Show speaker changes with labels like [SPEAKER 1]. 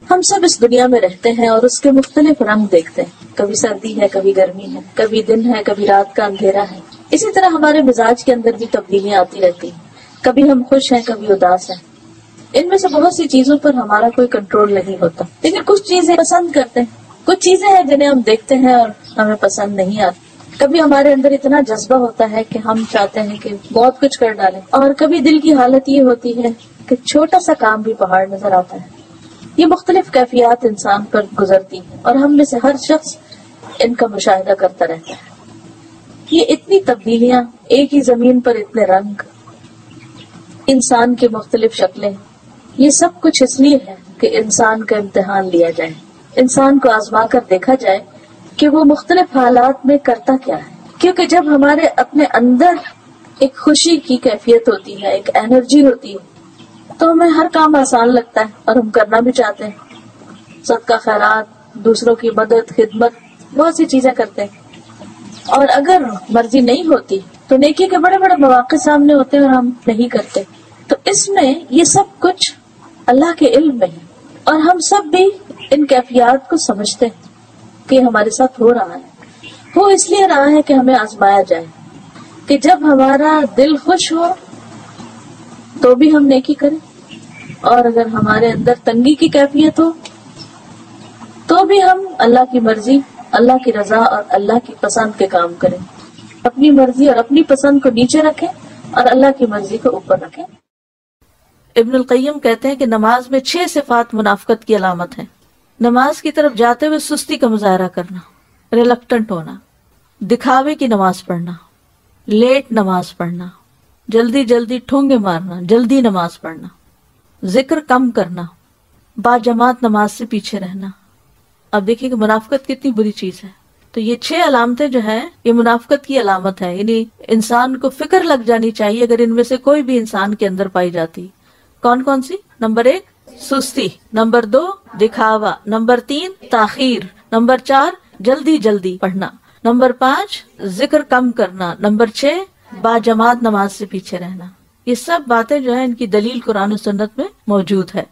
[SPEAKER 1] ہم سب اس دنیا میں رہتے ہیں اور اس کے مختلف رنگ دیکھتے ہیں، کبھی سردی ہے، کبھی گرمی ہے، کبھی دن ہے، کبھی رات کا اندھیرا ہے۔ اسی طرح ہمارے مزاج کے اندر بھی تبدیلیاں آتی رہتی ہیں، کبھی ہم خوش ہیں، کبھی اداس ہیں۔ ان میں سے بہت سی چیزوں پر ہمارا کوئی کنٹرول نہیں ہوتا، لیکن کچھ چیزیں پسند کرتے ہیں، کچھ چیزیں ہیں جنہیں ہم دیکھتے ہیں اور ہمیں پسند نہیں آتی۔ کبھی ہمارے اندر اتنا جذبہ ہوتا ہے کہ ہم چاہتے ہیں کہ بہت کچھ کر ڈالیں، اور کبھی دل کی حالت یہ ہوتی ہے کہ چھوٹا سا کام بھی پہاڑ نظر آتا ہے۔ یہ مختلف کیفیات انسان پر گزرتی ہیں اور ہم میں سے ہر شخص ان کا مشاہدہ کرتا رہتا ہے۔ یہ اتنی تبدیلیاں، ایک ہی زمین پر اتنے رنگ، انسان کی مختلف شکلیں، یہ سب کچھ اس لیے ہے کہ انسان کا امتحان لیا جائے، انسان کو آزما کر دیکھا جائے کہ وہ مختلف حالات میں کرتا کیا ہے۔ کیونکہ جب ہمارے اپنے اندر ایک خوشی کی کیفیت ہوتی ہے، ایک انرجی ہوتی ہے، تو ہمیں ہر کام آسان لگتا ہے اور ہم کرنا بھی چاہتے ہیں۔ صدقہ خیرات، دوسروں کی مدد، خدمت، بہت سی چیزیں کرتے ہیں۔ اور اگر مرضی نہیں ہوتی تو نیکی کے بڑے بڑے مواقع سامنے ہوتے ہیں اور ہم نہیں کرتے۔ تو اس میں یہ سب کچھ اللہ کے علم میں ہے، اور ہم سب بھی ان کیفیات کو سمجھتے ہیں کہ ہمارے ساتھ ہو رہا ہے۔ وہ اس لیے رہا ہے کہ ہمیں آزمایا جائے کہ جب ہمارا دل خوش ہو تو بھی ہم نیکی کریں، اور اگر ہمارے اندر تنگی کی کیفیت ہو تو بھی ہم اللہ کی مرضی، اللہ کی رضا اور اللہ کی پسند کے کام کریں، اپنی مرضی اور اپنی پسند کو نیچے رکھیں اور اللہ کی مرضی کو اوپر رکھیں۔ ابن القیم کہتے ہیں کہ نماز میں 6 صفات منافقت کی علامت ہیں۔ نماز کی طرف جاتے ہوئے سستی کا مظاہرہ کرنا، ریلکٹنٹ ہونا، دکھاوے کی نماز پڑھنا، لیٹ نماز پڑھنا، جلدی جلدی ٹھونگے مارنا، جلدی نماز پڑھنا، ذکر کم کرنا، با جماعت نماز سے پیچھے رہنا۔ اب دیکھیں کہ منافقت کتنی بری چیز ہے۔ تو یہ 6 علامتیں جو ہیں یہ منافقت کی علامت ہے، یعنی انسان کو فکر لگ جانی چاہیے اگر ان میں سے کوئی بھی انسان کے اندر پائی جاتی۔ کون کون سی؟ نمبر 1 سستی، نمبر 2 دکھاوا، نمبر 3 تاخیر، نمبر 4 جلدی جلدی پڑھنا، نمبر 5 ذکر کم کرنا، نمبر 6 با جماعت نماز سے پیچھے رہنا۔ یہ سب باتیں جو ہیں ان کی دلیل قرآن و سنت میں موجود ہے۔